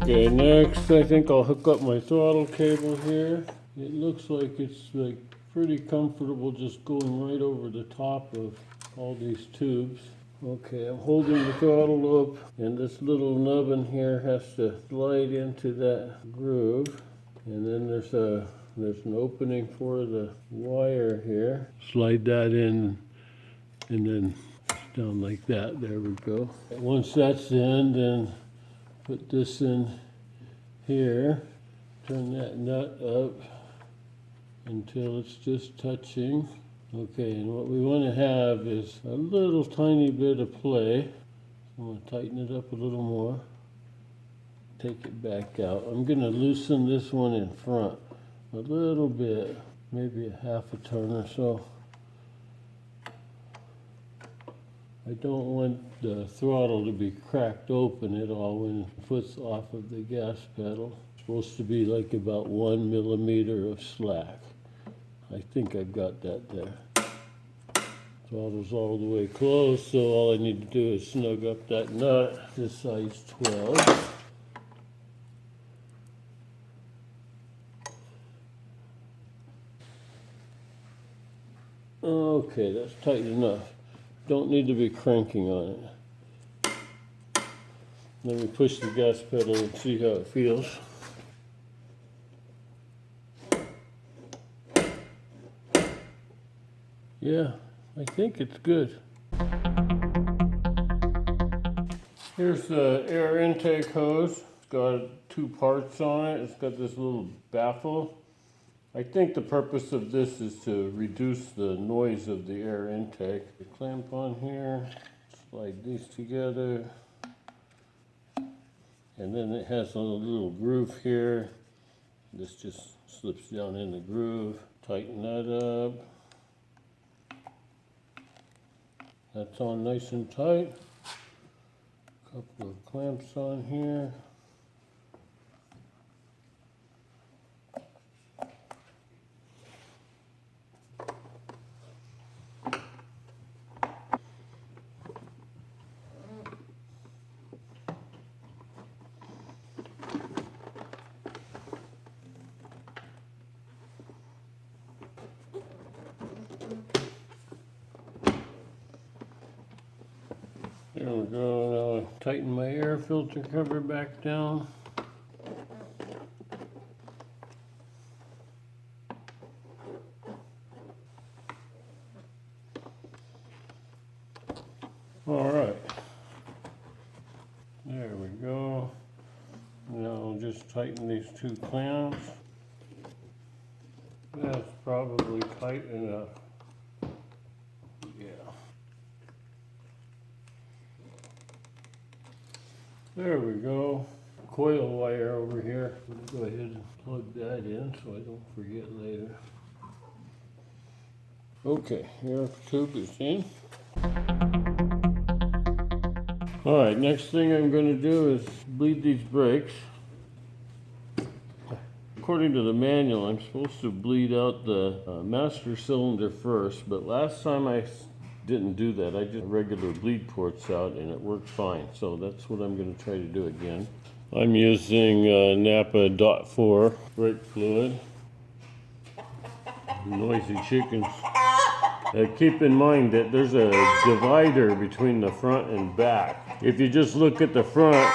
Okay, next I think I'll hook up my throttle cable here. It looks like it's like pretty comfortable just going right over the top of all these tubes. Okay, I'm holding the throttle up, and this little nubbin here has to slide into that groove. And then there's an opening for the wire here. Slide that in, and then down like that. There we go. Once that's in, then put this in here. Turn that nut up until it's just touching. Okay, and what we want to have is a little tiny bit of play. I'm going to tighten it up a little more. Take it back out. I'm going to loosen this one in front a little bit, maybe a half a turn or so. I don't want the throttle to be cracked open at all when it puts off of the gas pedal. It's supposed to be like about 1 millimeter of slack. I think I've got that there. Throttle's all the way closed, so all I need to do is snug up that nut, this size 12. Okay, that's tight enough. Don't need to be cranking on it. Let me push the gas pedal and see how it feels. Yeah, I think it's good. Here's the air intake hose. It's got 2 parts on it. It's got this little baffle. I think the purpose of this is to reduce the noise of the air intake. The clamp on here, slide these together. And then it has a little groove here. This just slips down in the groove. Tighten that up. That's on nice and tight. Couple of clamps on here. There we go. Now I tighten my air filter cover back down. All right. There we go. Now I'll just tighten these 2 clamps. That's probably tight enough. Yeah. There we go. Coil wire over here. Go ahead and plug that in so I don't forget later. Okay, air tube is in. Alright, next thing I'm going to do is bleed these brakes. According to the manual, I'm supposed to bleed out the master cylinder first, but last time I didn't do that. I just regular bleed ports out and it worked fine. So that's what I'm going to try to do again. I'm using Napa .4 brake fluid. Noisy chickens. Keep in mind that there's a divider between the front and back. If you just look at the front,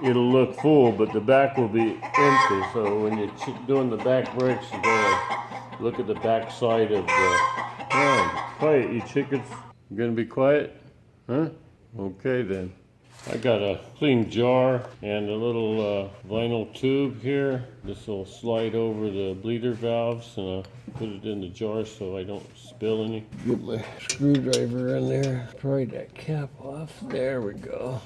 it'll look full, but the back will be empty. So when you're doing the back brakes, you gotta look at the back side of the... Quiet, you chickens. You gonna be quiet? Huh? Okay then. I got a clean jar and a little vinyl tube here. This will slide over the bleeder valves, and I'll put it in the jar so I don't spill any. Get my screwdriver in there. Pry that cap off. There we go.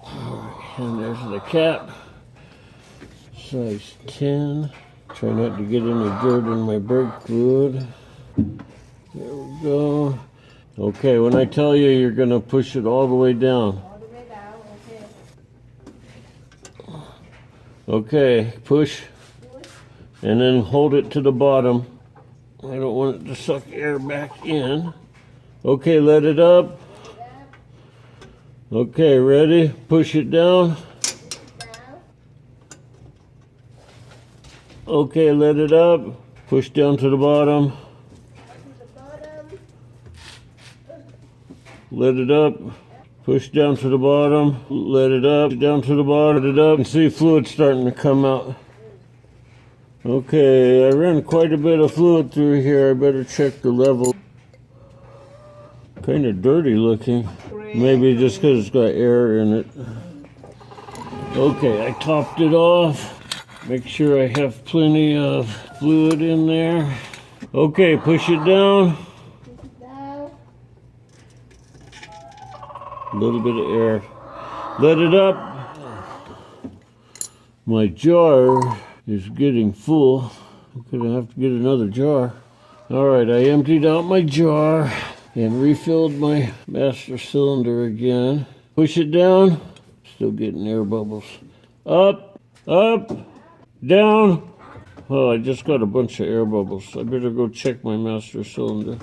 Alright, and there's the cap. Size 10. Try not to get any dirt in my brake fluid. There we go. Okay, when I tell you, you're going to push it all the way down. All the way down, okay. Okay, push. And then hold it to the bottom. I don't want it to suck air back in. Okay, let it up. Okay, ready? Push it down. Okay, let it up. Push down to the bottom. Let it up. Push down to the bottom. Let it up. Down to the bottom. Let it up. And see fluid starting to come out. Okay, I ran quite a bit of fluid through here. I better check the level. Kind of dirty looking. Maybe just because it's got air in it. Okay, I topped it off. Make sure I have plenty of fluid in there. Okay, push it down. A little bit of air. Let it up. My jar is getting full. I'm gonna have to get another jar. All right, I emptied out my jar and refilled my master cylinder again. Push it down. Still getting air bubbles. Up, up, down. Oh, I just got a bunch of air bubbles. I better go check my master cylinder.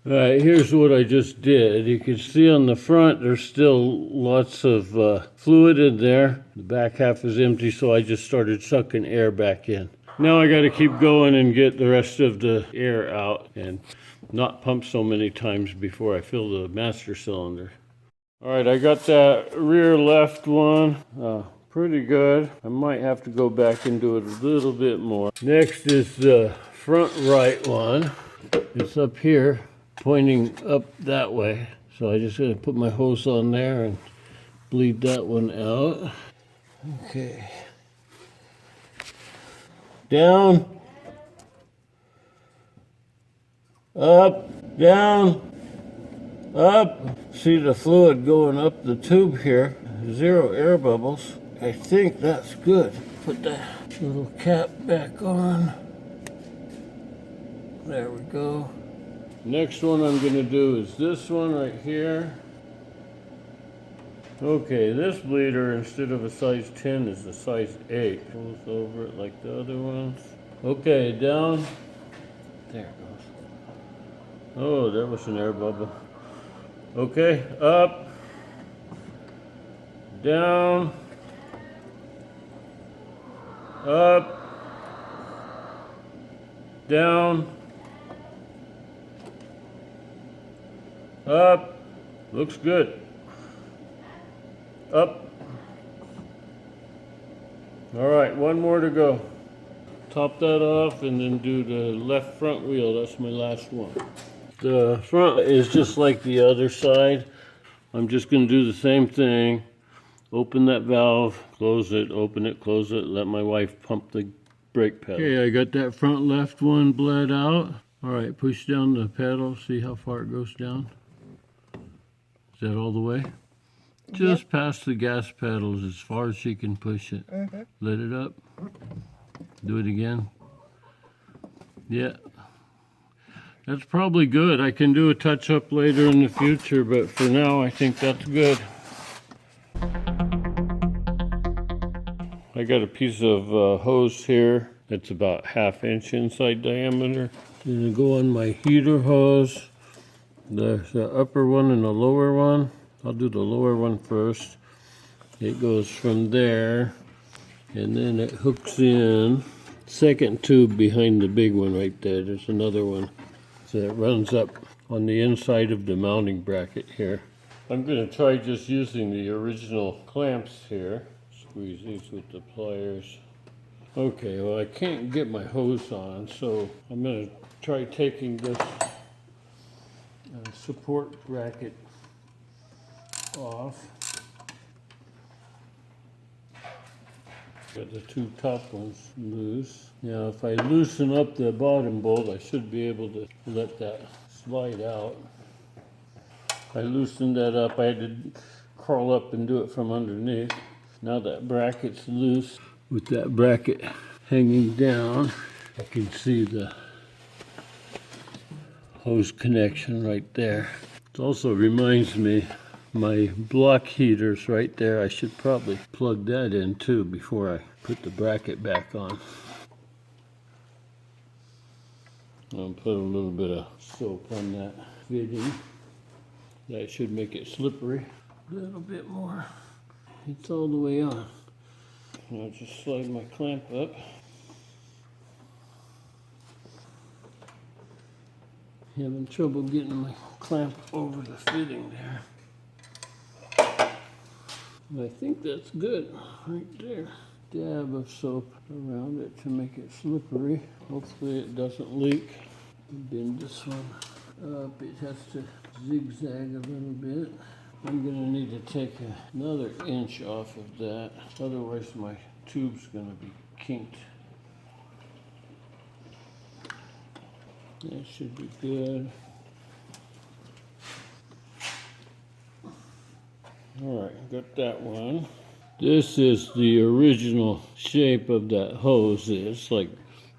All right, here's what I just did. You can see on the front there's still lots of fluid in there. The back half is empty, so I just started sucking air back in. Now I got to keep going and get the rest of the air out and not pump so many times before I fill the master cylinder. All right, I got that rear left one pretty good. I might have to go back and do it a little bit more. Next is the front right one. It's up here, pointing up that way. So I just gotta put my hose on there and bleed that one out. Okay. Down. Up, down, up. See the fluid going up the tube here. 0 air bubbles. I think that's good. Put the little cap back on. There we go. Next one I'm gonna do is this one right here. Okay, this bleeder instead of a size 10 is a size 8. Goes over it like the other ones. Okay, down. There it goes. Oh, there was an air bubble. Okay, up, down, up, down, up. Looks good. Up. All right, one more to go. Top that off and then do the left front wheel. That's my last one. The front is just like the other side. I'm just going to do the same thing. Open that valve, close it, open it, close it, let my wife pump the brake pedal. Okay, I got that front left one bled out. All right, push down the pedal, see how far it goes down. Is that all the way? Just past the gas pedals as far as she can push it. Let it up. Do it again. Yeah. That's probably good. I can do a touch-up later in the future, but for now, I think that's good. I got a piece of hose here that's about 1/2 inch inside diameter. I'm gonna go on my heater hose. There's the upper one and the lower one. I'll do the lower one first. It goes from there, and then it hooks in. Second tube behind the big one right there. There's another one. So it runs up on the inside of the mounting bracket here. I'm going to try just using the original clamps here. Squeeze these with the pliers. Okay, well I can't get my hose on, so I'm going to try taking this support bracket off. Got the 2 top ones loose. Now if I loosen up the bottom bolt, I should be able to let that slide out. I loosened that up. I had to crawl up and do it from underneath. Now that bracket's loose. With that bracket hanging down, I can see the hose connection right there. It also reminds me, my block heater's right there. I should probably plug that in too before I put the bracket back on. I'll put a little bit of soap on that fitting. That should make it slippery. A little bit more. It's all the way on. I'll just slide my clamp up. Having trouble getting my clamp over the fitting there. I think that's good right there. Dab of soap around it to make it slippery. Hopefully it doesn't leak. Bend this one up. It has to zigzag a little bit. I'm gonna need to take another inch off of that. Otherwise my tube's gonna be kinked. That should be good. All right, got that one. This is the original shape of that hose. It's like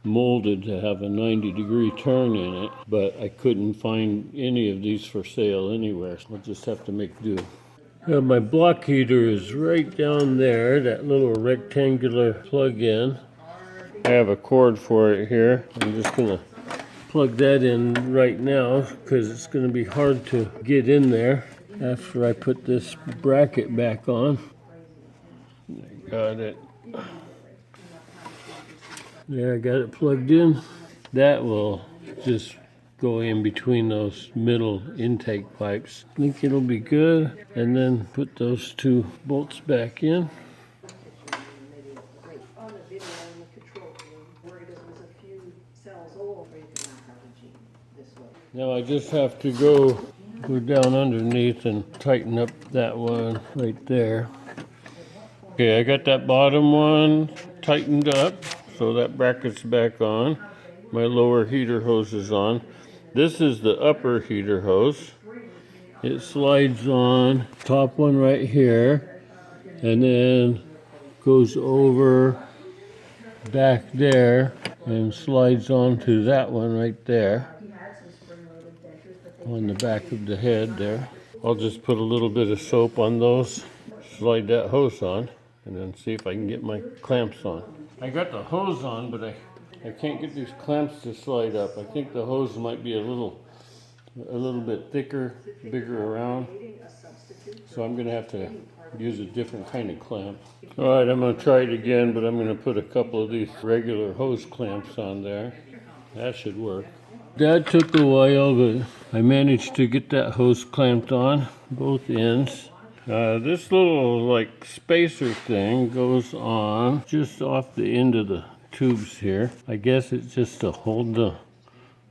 molded to have a 90-degree turn in it, but I couldn't find any of these for sale anywhere, so I'll just have to make do. My block heater is right down there, that little rectangular plug-in. I have a cord for it here. I'm just gonna plug that in right now because it's gonna be hard to get in there after I put this bracket back on. Got it. There, I got it plugged in. That will just go in between those middle intake pipes. I think it'll be good. And then put those two bolts back in. Now I just have to go down underneath and tighten up that one right there. Okay, I got that bottom one tightened up, so that bracket's back on. My lower heater hose is on. This is the upper heater hose. It slides on, top one right here, and then goes over back there and slides onto that one right there on the back of the head there. I'll just put a little bit of soap on those, slide that hose on, and then see if I can get my clamps on. I got the hose on, but I can't get these clamps to slide up. I think the hose might be a little bit thicker, bigger around. So I'm gonna have to use a different kind of clamp. All right, I'm gonna try it again, but I'm gonna put a couple of these regular hose clamps on there. That should work. That took a while, but I managed to get that hose clamped on both ends. This little like spacer thing goes on just off the end of the tubes here. I guess it's just to hold the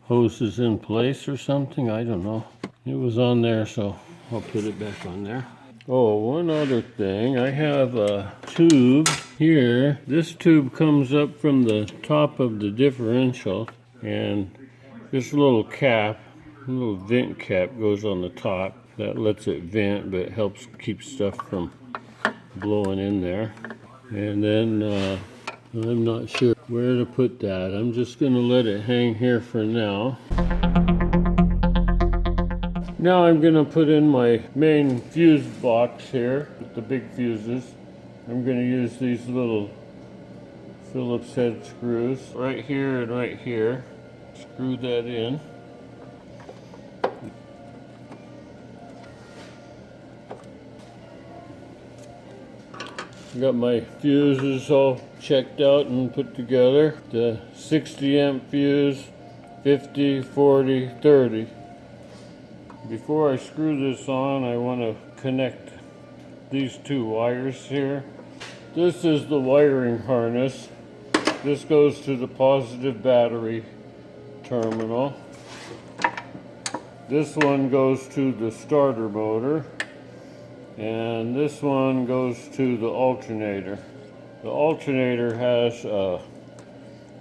hoses in place or something. I don't know. It was on there, so I'll put it back on there. Oh, one other thing. I have a tube here. This tube comes up from the top of the differential, and this little cap, a little vent cap goes on the top. That lets it vent, but it helps keep stuff from blowing in there. And then I'm not sure where to put that. I'm just going to let it hang here for now. Now I'm going to put in my main fuse box here with the big fuses. I'm going to use these little Phillips head screws right here and right here. Screw that in. Got my fuses all checked out and put together. The 60 amp fuse, 50, 40, 30. Before I screw this on, I want to connect these two wires here. This is the wiring harness. This goes to the positive battery terminal. This one goes to the starter motor. And this one goes to the alternator. The alternator has a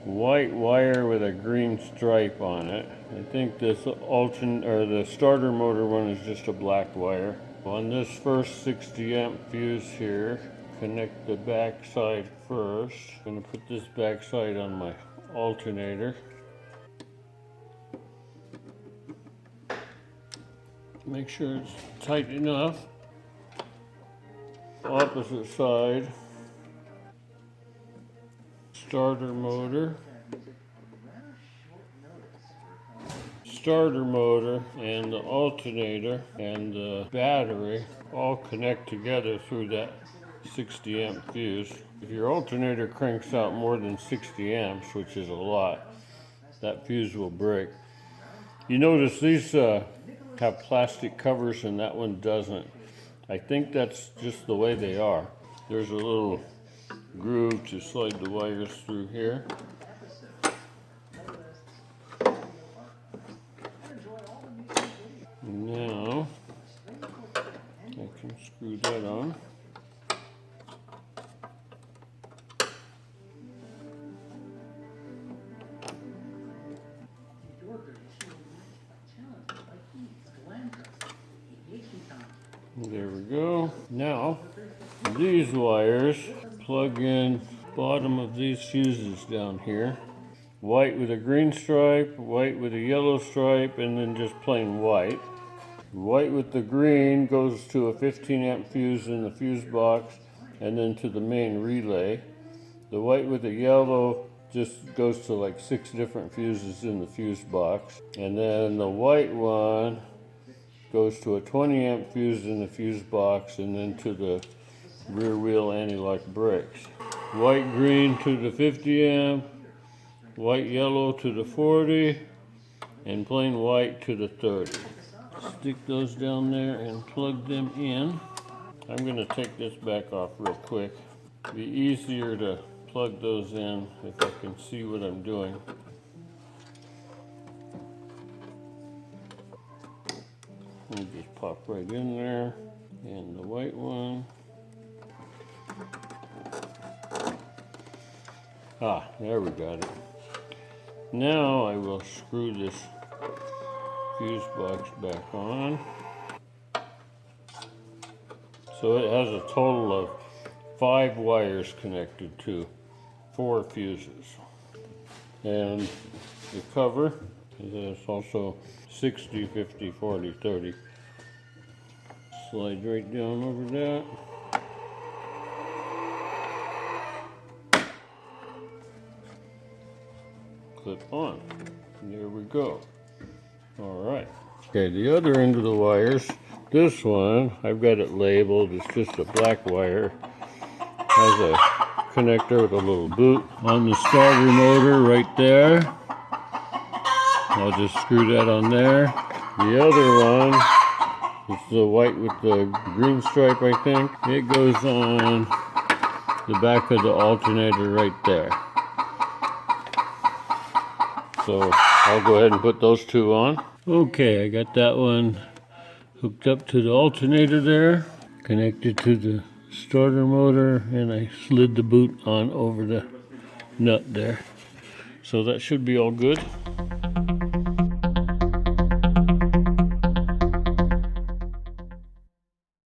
white wire with a green stripe on it. I think this the starter motor one is just a black wire. On this first 60 amp fuse here, connect the back side first. I'm going to put this back side on my alternator. Make sure it's tight enough. Opposite side, starter motor, starter motor and the alternator and the battery all connect together through that 60 amp fuse. If your alternator cranks out more than 60 amps, which is a lot, that fuse will break. You notice these have plastic covers and that one doesn't. I think that's just the way they are. There's a little groove to slide the wires through here. Now I can screw that on. There we go. Now these wires plug in bottom of these fuses down here. White with a green stripe, white with a yellow stripe, and then just plain white. White with the green goes to a 15 amp fuse in the fuse box and then to the main relay. The white with the yellow just goes to like 6 different fuses in the fuse box. And then the white one goes to a 20 amp fuse in the fuse box and then to the rear wheel anti-lock brakes. White green to the 50 amp, white yellow to the 40, and plain white to the 30. Stick those down there and plug them in. I'm going to take this back off real quick. It'll be easier to plug those in if I can see what I'm doing. And just pop right in there. And the white one. There we got it. Now I will screw this fuse box back on. So it has a total of 5 wires connected to 4 fuses. And the cover is also 60, 50, 40, 30. Slide right down over that. Clip on. And there we go. All right. Okay, the other end of the wires, this one, I've got it labeled, it's just a black wire. Has a connector with a little boot on the starter motor right there. I'll just screw that on there. The other one is the white with the green stripe, I think. It goes on the back of the alternator right there. So I'll go ahead and put those 2 on. Okay, I got that one hooked up to the alternator there, connected to the starter motor, and I slid the boot on over the nut there. So that should be all good.